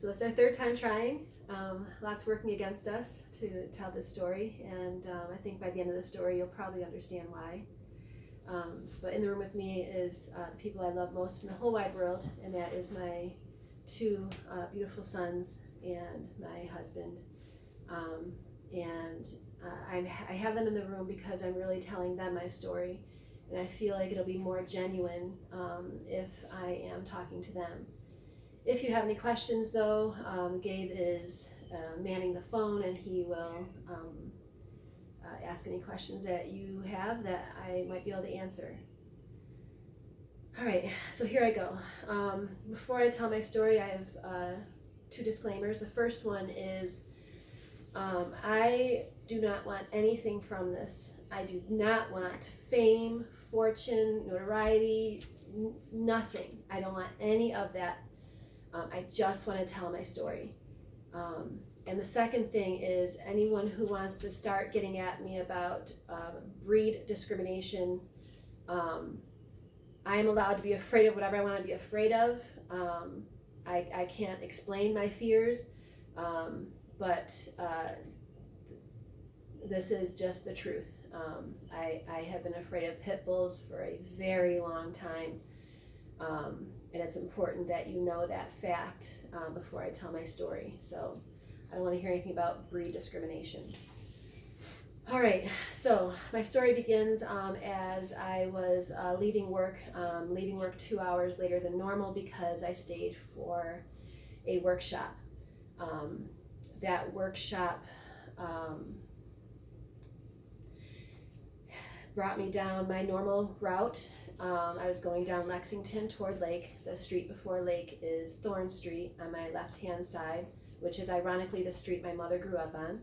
So it's our third time trying. Lots working against us to tell this story, and I think by the end of the story you'll probably understand why. But in the room with me is the people I love most in the whole wide world, and that is my two beautiful sons and my husband. I have them in the room because I'm really telling them my story, and I feel like it'll be more genuine if I am talking to them. If you have any questions, though, Gabe is manning the phone, and he will ask any questions that you have that I might be able to answer. All right, so here I go. Before I tell my story, I have two disclaimers. The first one is I do not want anything from this. I do not want fame, fortune, notoriety, nothing. I don't want any of that. I just want to tell my story. And the second thing is anyone who wants to start getting at me about breed discrimination, I am allowed to be afraid of whatever I want to be afraid of. I can't explain my fears, but this is just the truth. I have been afraid of pit bulls for a very long time. And it's important that you know that fact before I tell my story. So I don't want to hear anything about breed discrimination. All right, so my story begins as I was leaving work 2 hours later than normal because I stayed for a workshop. That workshop brought me down my normal route. I was going down Lexington toward Lake. The street before Lake is Thorn Street on my left-hand side, which is ironically the street my mother grew up on.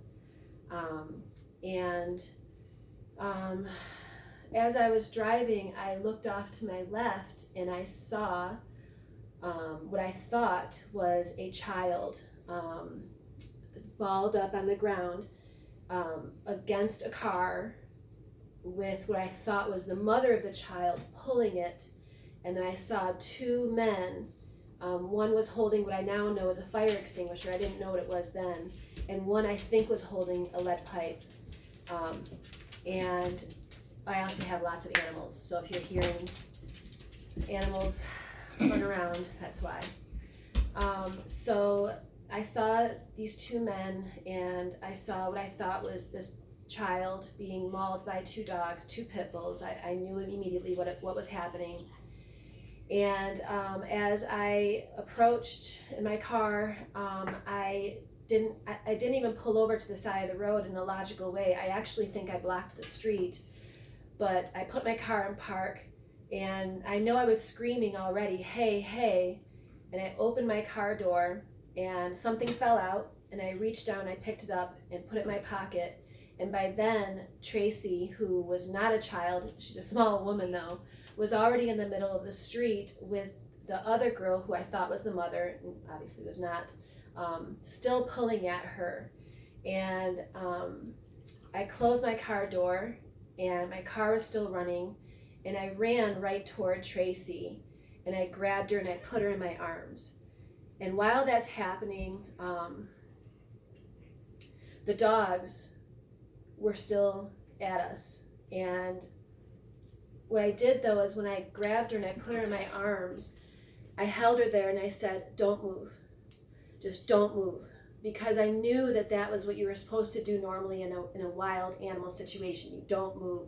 As I was driving, I looked off to my left and I saw what I thought was a child balled up on the ground against a car with what I thought was the mother of the child pulling it, and then I saw two men. One was holding what I now know is a fire extinguisher. I didn't know what it was then. And one I think was holding a lead pipe. And I also have lots of animals, so if you're hearing animals run around, that's why. So I saw these two men, and I saw what I thought was this child being mauled by two dogs, two pit bulls. I knew immediately what was happening. And as I approached in my car, I didn't even pull over to the side of the road in a logical way. I actually think I blocked the street, but I put my car in park, and I know I was screaming already, hey, hey, and I opened my car door, and something fell out, and I reached down, I picked it up, and put it in my pocket. And by then, Tracy, who was not a child, she's a small woman though, was already in the middle of the street with the other girl who I thought was the mother, and obviously was not, still pulling at her. And I closed my car door, and my car was still running, and I ran right toward Tracy, and I grabbed her and I put her in my arms. And while that's happening, the dogs were still at us. And what I did though is when I grabbed her and I put her in my arms, I held her there and I said, don't move, just don't move, because I knew that that was what you were supposed to do normally in a wild animal situation. You don't move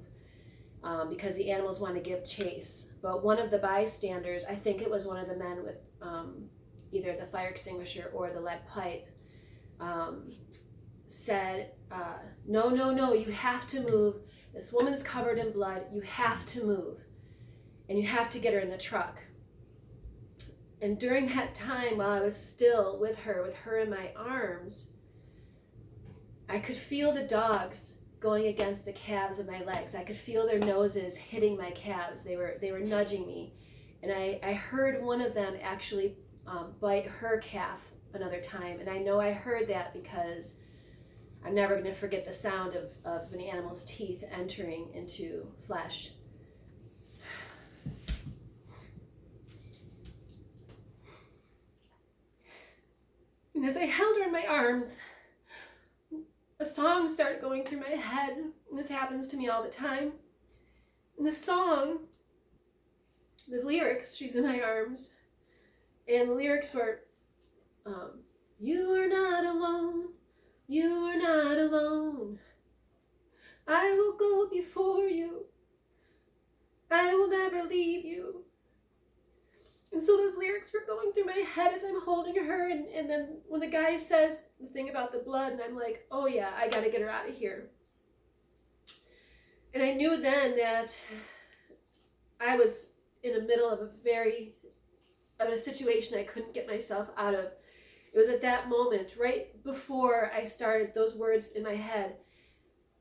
because the animals want to give chase. But one of the bystanders, I think it was one of the men with either the fire extinguisher or the lead pipe, said, no, you have to move. This woman's covered in blood. You have to move. And you have to get her in the truck. And during that time, while I was still with her in my arms, I could feel the dogs going against the calves of my legs. I could feel their noses hitting my calves. They were nudging me. And I heard one of them actually bite her calf another time. And I know I heard that because I'm never going to forget the sound of an animal's teeth entering into flesh. And as I held her in my arms, a song started going through my head. And this happens to me all the time. And the song, the lyrics, she's in my arms, and the lyrics were, you are not alone, you are not alone. I will go before you. I will never leave you. And so those lyrics were going through my head as I'm holding her, and then when the guy says the thing about the blood, and I'm like, oh yeah, I gotta get her out of here. And I knew then that I was in the middle of a situation I couldn't get myself out of. It was at that moment, right before I started those words in my head,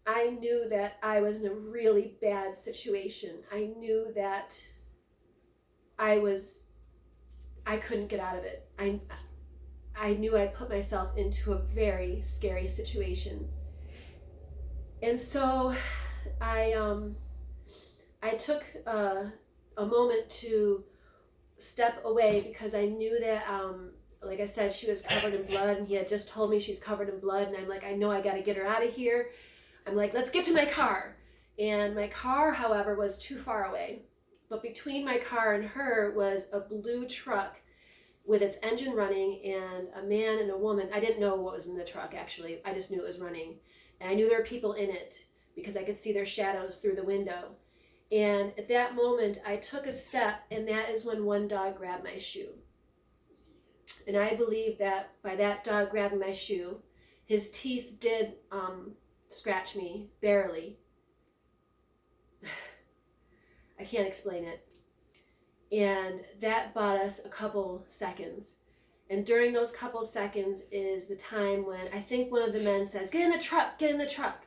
I knew that I was in a really bad situation. I knew that I couldn't get out of it. I knew I'd put myself into a very scary situation. And so I took a moment to step away because I knew that, like I said, she was covered in blood, and he had just told me she's covered in blood, and I'm like, I know I got to get her out of here. I'm like, let's get to my car. And my car, however, was too far away. But between my car and her was a blue truck with its engine running, and a man and a woman. I didn't know what was in the truck, actually. I just knew it was running. And I knew there were people in it because I could see their shadows through the window. And at that moment, I took a step, and that is when one dog grabbed my shoe. And I believe that by that dog grabbing my shoe, his teeth did scratch me, barely. I can't explain it. And that bought us a couple seconds. And during those couple seconds is the time when I think one of the men says, get in the truck, get in the truck.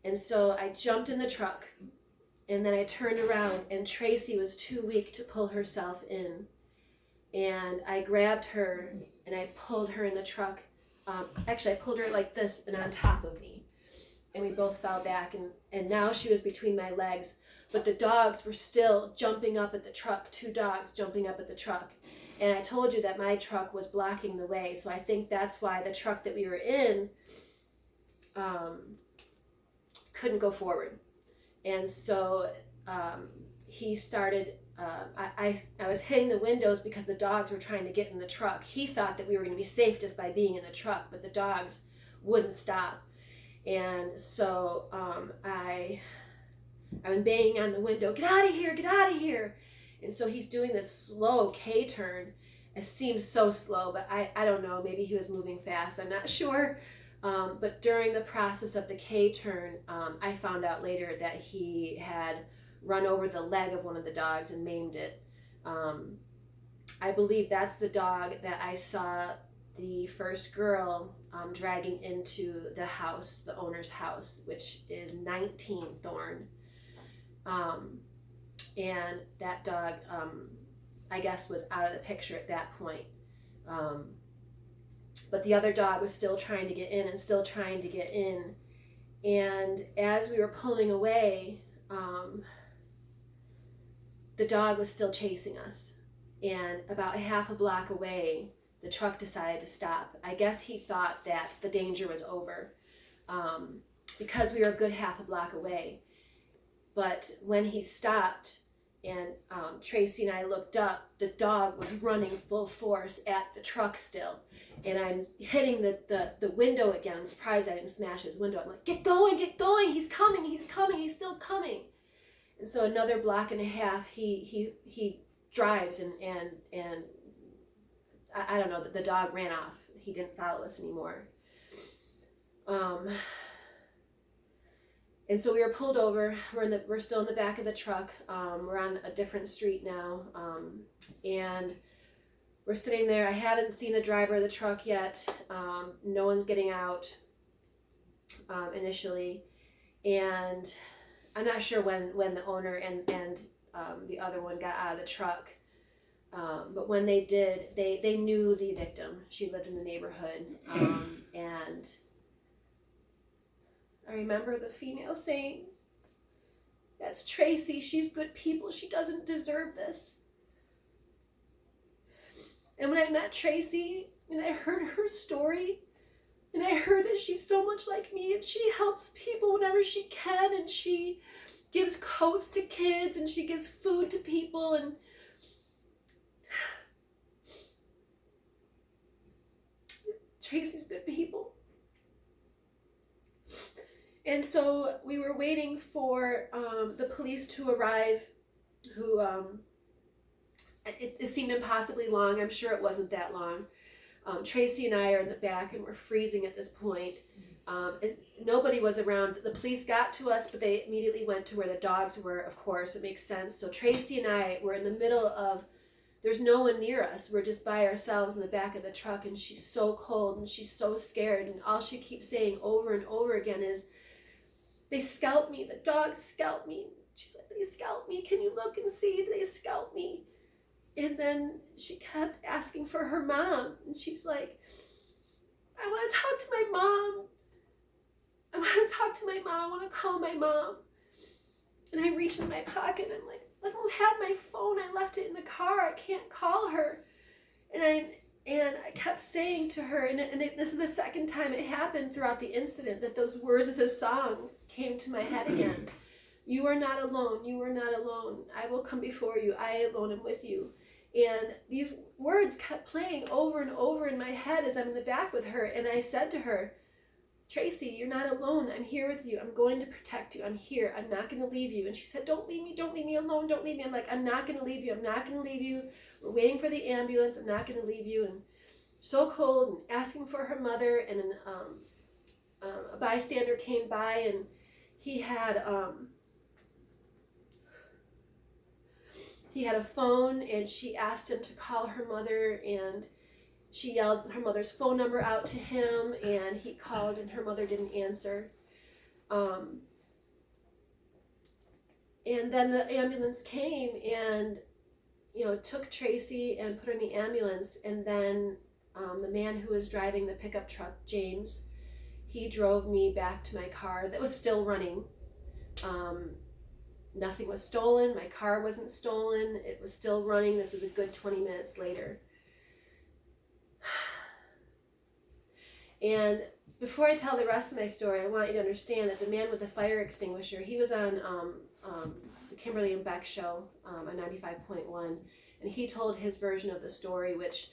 And so I jumped in the truck, and then I turned around, and Tracy was too weak to pull herself in. And I grabbed her, and I pulled her in the truck. Actually, I pulled her like this and on top of me. And we both fell back, and now she was between my legs. But the dogs were still jumping up at the truck, 2 dogs jumping up at the truck. And I told you that my truck was blocking the way, so I think that's why the truck that we were in couldn't go forward. And so he started, I was hitting the windows because the dogs were trying to get in the truck. He thought that we were going to be safe just by being in the truck, but the dogs wouldn't stop. And so I've been banging on the window, get out of here, get out of here. And so he's doing this slow K-turn. It seems so slow, but I don't know, maybe he was moving fast, I'm not sure. But during the process of the K-turn, I found out later that he had run over the leg of one of the dogs and maimed it. I believe that's the dog that I saw the first girl dragging into the house, the owner's house, which is 19 Thorn. And that dog, I guess, was out of the picture at that point. But the other dog was still trying to get in and still trying to get in. And as we were pulling away, the dog was still chasing us. And about half a block away, the truck decided to stop. I guess he thought that the danger was over because we were a good half a block away. But when he stopped and Tracy and I looked up, the dog was running full force at the truck still. And I'm hitting the window again. I'm surprised I didn't smash his window. I'm like, get going, he's coming, he's still coming. And so another block and a half, he drives and I don't know, the dog ran off. He didn't follow us anymore. And so we were pulled over. We're still in the back of the truck. We're on a different street now, and we're sitting there. I haven't seen the driver of the truck yet. No one's getting out initially, and I'm not sure when the owner and the other one got out of the truck. But when they did, they knew the victim. She lived in the neighborhood, and I remember the female saying, that's Tracy, she's good people, she doesn't deserve this. And when I met Tracy, And I heard her story, and I heard that she's so much like me, and she helps people whenever she can, and she gives coats to kids, and she gives food to people, and Tracy's good people. And so we were waiting for the police to arrive, who, it seemed impossibly long. I'm sure it wasn't that long. Tracy and I are in the back, and we're freezing at this point. Nobody was around. The police got to us, but they immediately went to where the dogs were, of course. It makes sense. So Tracy and I were in the middle of, there's no one near us. We're just by ourselves in the back of the truck, and she's so cold, and she's so scared, and all she keeps saying over and over again is, they scalped me, the dogs scalped me. She's like, they scalped me, can you look and see, they scalped me. And then she kept asking for her mom, and she's like, I want to talk to my mom. I want to talk to my mom, I want to call my mom. And I reached in my pocket, and I'm like, I don't have my phone, I left it in the car, I can't call her. And I kept saying to her, and this is the second time it happened throughout the incident, that those words of the song came to my head again. You are not alone, you are not alone. I will come before you, I alone am with you. And these words kept playing over and over in my head as I'm in the back with her. And I said to her, Tracy, you're not alone. I'm here with you. I'm going to protect you. I'm here. I'm not going to leave you. And she said, don't leave me alone. Don't leave me. I'm like, I'm not going to leave you. I'm not going to leave you. We're waiting for the ambulance. I'm not going to leave you. And so cold, and asking for her mother. And a bystander came by, and he had a phone, and she asked him to call her mother, and she yelled her mother's phone number out to him, and he called, and her mother didn't answer. And then the ambulance came and, took Tracy and put her in the ambulance. And then the man who was driving the pickup truck, James, he drove me back to my car that was still running. Nothing was stolen. My car wasn't stolen. It was still running. This was a good 20 minutes later. And before I tell the rest of my story, I want you to understand that the man with the fire extinguisher, he was on the Kimberly and Beck show on 95.1, and he told his version of the story, which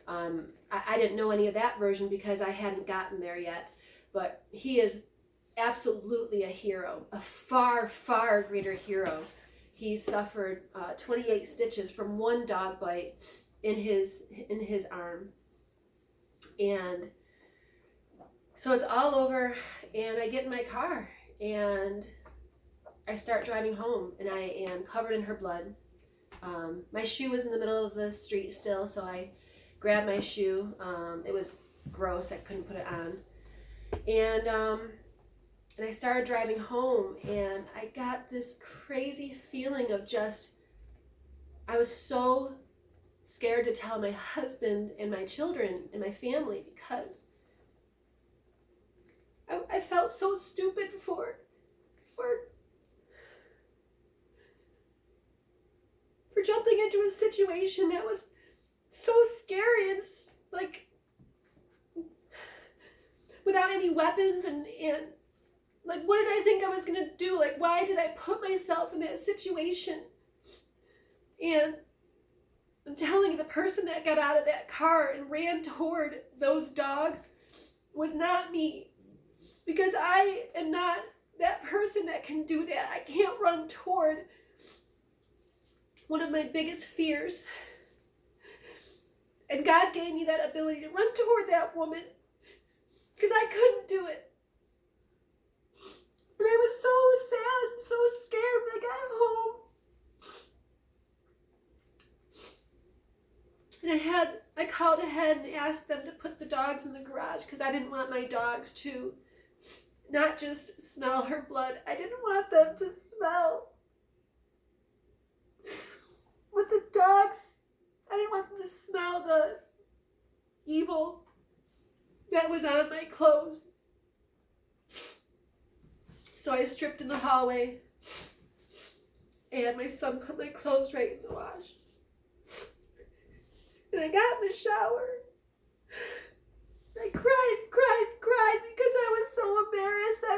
I didn't know any of that version because I hadn't gotten there yet, but he is absolutely a hero, a far, far greater hero. He suffered 28 stitches from one dog bite in his arm. And so it's all over, and I get in my car, and I start driving home, and I am covered in her blood. My shoe was in the middle of the street still, so I grabbed my shoe. It was gross, I couldn't put it on. And I started driving home, and I got this crazy feeling of just, I was so scared to tell my husband and my children and my family, because I felt so stupid for jumping into a situation that was so scary, and like without any weapons, and like, what did I think I was gonna do? Like, why did I put myself in that situation? And I'm telling you, the person that got out of that car and ran toward those dogs was not me. Because I am not that person that can do that. I can't run toward one of my biggest fears. And God gave me that ability to run toward that woman, because I couldn't do it. And I was so sad, so scared when I got home. And I called ahead and asked them to put the dogs in the garage, because I didn't want my dogs to not just smell her blood. I didn't want them to smell what the dogs, I didn't want them to smell the evil that was on my clothes. So I stripped in the hallway, and my son put my clothes right in the wash. And I got in the shower, so embarrassed. I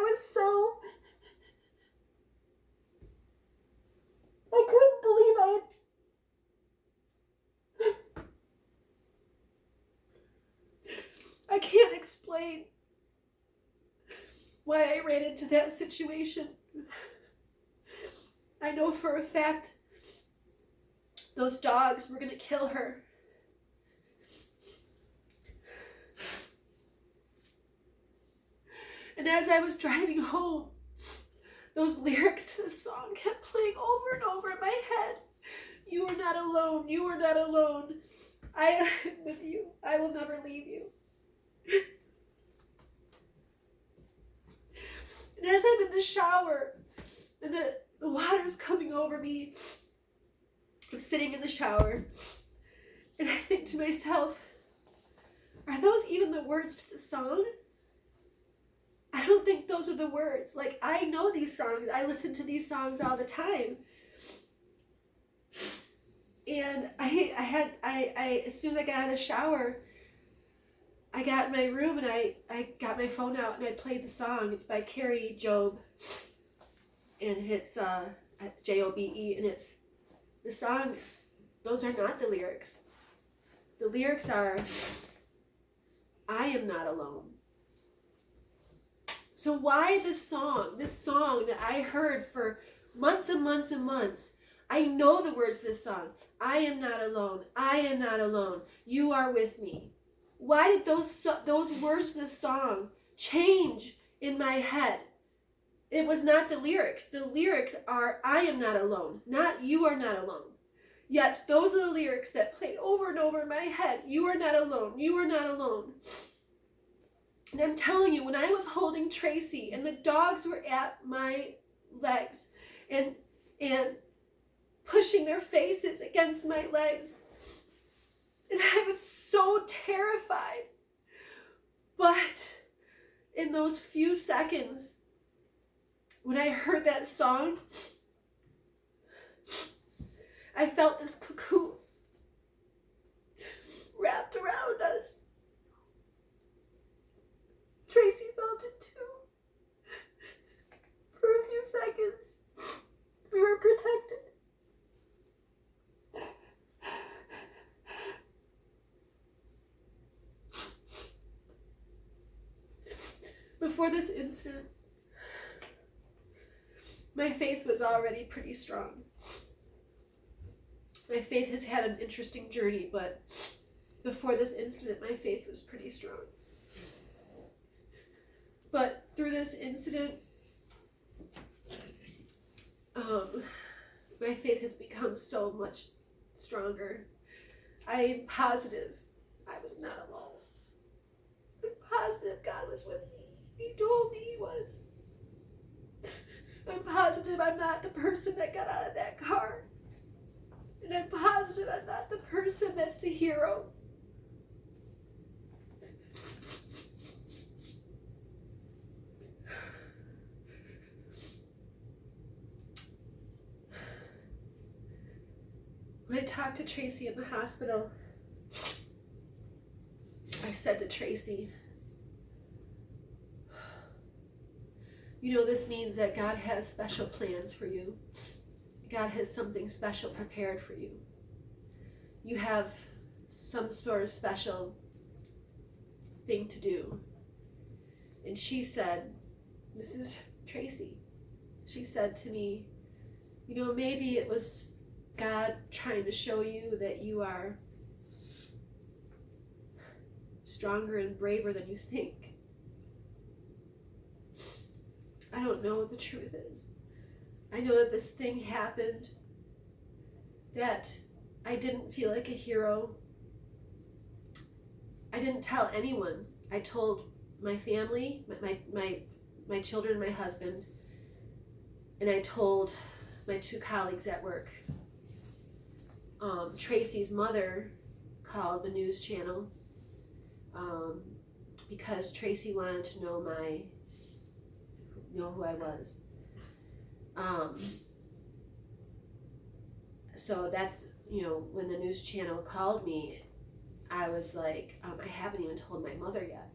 couldn't believe I can't explain why I ran into that situation. I know for a fact those dogs were going to kill her. And as I was driving home, those lyrics to the song kept playing over and over in my head. You are not alone. You are not alone. I am with you. I will never leave you. And as I'm in the shower and the water's coming over me, I'm sitting in the shower and I think to myself, are those even the words to the song? I don't think those are the words. Like, I know these songs. I listen to these songs all the time. And I as soon as I got out of the shower, I got in my room and I got my phone out and I played the song. It's by Carrie Jobe. And it's Jobe, and it's the song. Those are not the lyrics. The lyrics are, I am not alone. So why this song that I heard for months and months and months? I know the words to this song. I am not alone. I am not alone. You are with me. Why did those words to the song change in my head? It was not the lyrics. The lyrics are, I am not alone, not you are not alone. Yet those are the lyrics that played over and over in my head. You are not alone. You are not alone. And I'm telling you, when I was holding Tracy and the dogs were at my legs and pushing their faces against my legs, and I was so terrified. But in those few seconds, when I heard that song, I felt this cocoon wrapped around us. Tracy felt it too. For a few seconds, we were protected. Before this incident, my faith was already pretty strong. My faith has had an interesting journey, but before this incident, my faith was pretty strong. But through this incident, my faith has become so much stronger. I am positive I was not alone. I'm positive God was with me. He told me He was. I'm positive I'm not the person that got out of that car. And I'm positive I'm not the person that's the hero. When I talked to Tracy in the hospital, I said to Tracy, you know, this means that God has special plans for you. God has something special prepared for you. You have some sort of special thing to do. And she said, this is Tracy. She said to me, you know, maybe it was God trying to show you that you are stronger and braver than you think. I don't know what the truth is. I know that this thing happened, that I didn't feel like a hero. I didn't tell anyone. I told my family, my children, my husband, and I told my two colleagues at work. Tracy's mother called the news channel because Tracy wanted to know who I was. So that's, when the news channel called me, I was like, I haven't even told my mother yet.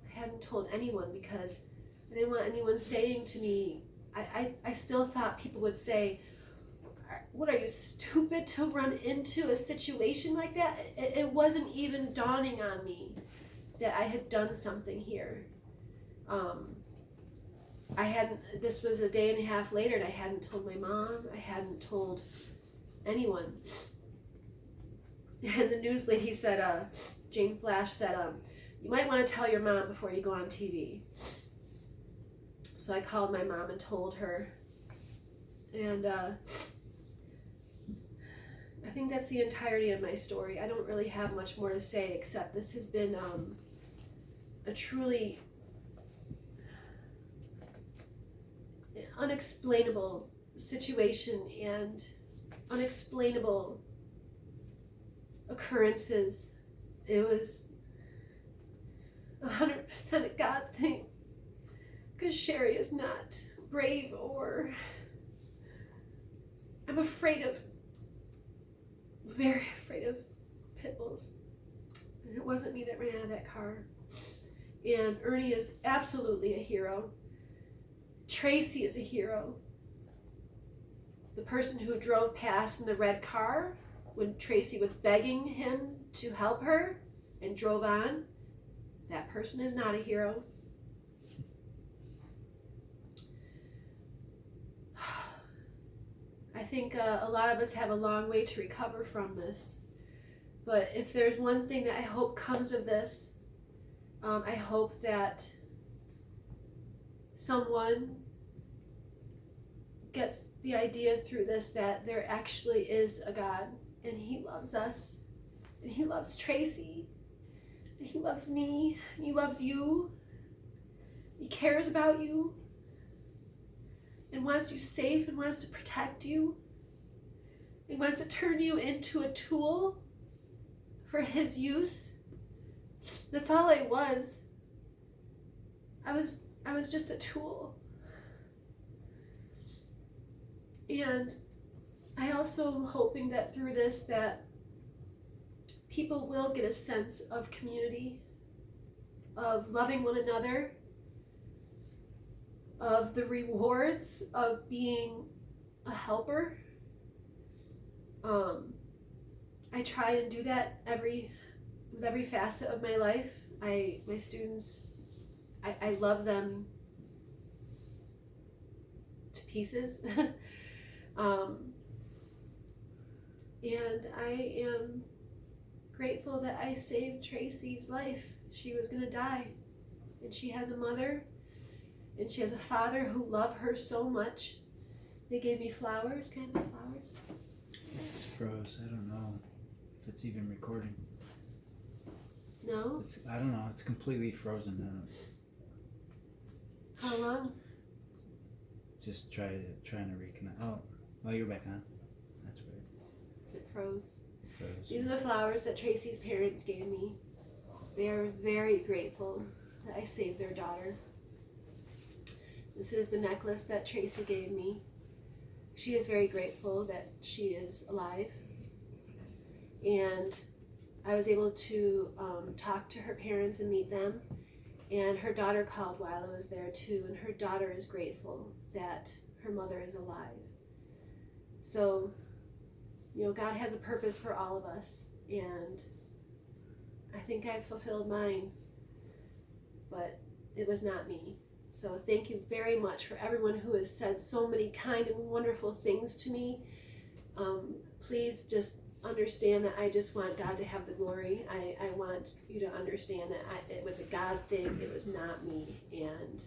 I hadn't told anyone because I didn't want anyone saying to me, I still thought people would say, what are you, stupid to run into a situation like that? It wasn't even dawning on me that I had done something here. This was a day and a half later, and I hadn't told my mom, I hadn't told anyone. And the news lady said, Jane Flash said, you might want to tell your mom before you go on TV. So I called my mom and told her. And I think that's the entirety of my story. I don't really have much more to say, except this has been a truly unexplainable situation and unexplainable occurrences. It was 100% a God thing, because Shari is not brave, or I'm very afraid of pit bulls. And it wasn't me that ran out of that car. And Ernie is absolutely a hero. Tracy is a hero. The person who drove past in the red car when Tracy was begging him to help her and drove on, that person is not a hero. I think a lot of us have a long way to recover from this. But if there's one thing that I hope comes of this, I hope that someone gets the idea through this that there actually is a God, and He loves us, and He loves Tracy, and He loves me, and He loves you. He cares about you and wants you safe and wants to protect you and wants to turn you into a tool for His use. That's all I was. I was just a tool. And I also am hoping that through this that people will get a sense of community, of loving one another, of the rewards of being a helper. I try and do that with every facet of my life. My students, I love them to pieces. And I am grateful that I saved Tracy's life. She was going to die, and she has a mother, and she has a father who love her so much. They gave me flowers. Can I have flowers? It's froze. I don't know if it's even recording. No? I don't know. It's completely frozen now. How long? Just trying to reconnect. Oh, you're back on. That's weird. It froze. It froze. These are the flowers that Tracy's parents gave me. They are very grateful that I saved their daughter. This is the necklace that Tracy gave me. She is very grateful that she is alive. And I was able to talk to her parents and meet them. And her daughter called while I was there too. And her daughter is grateful that her mother is alive. So, God has a purpose for all of us. And I think I fulfilled mine. But it was not me. So thank you very much for everyone who has said so many kind and wonderful things to me. Please just understand that I just want God to have the glory. I want you to understand that it was a God thing. It was not me. And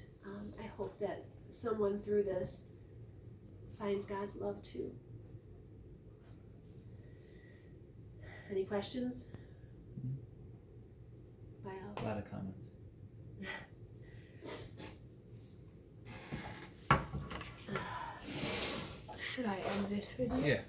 I hope that someone through this finds God's love too. Any questions? A lot of comments. Should I end this video? Yeah.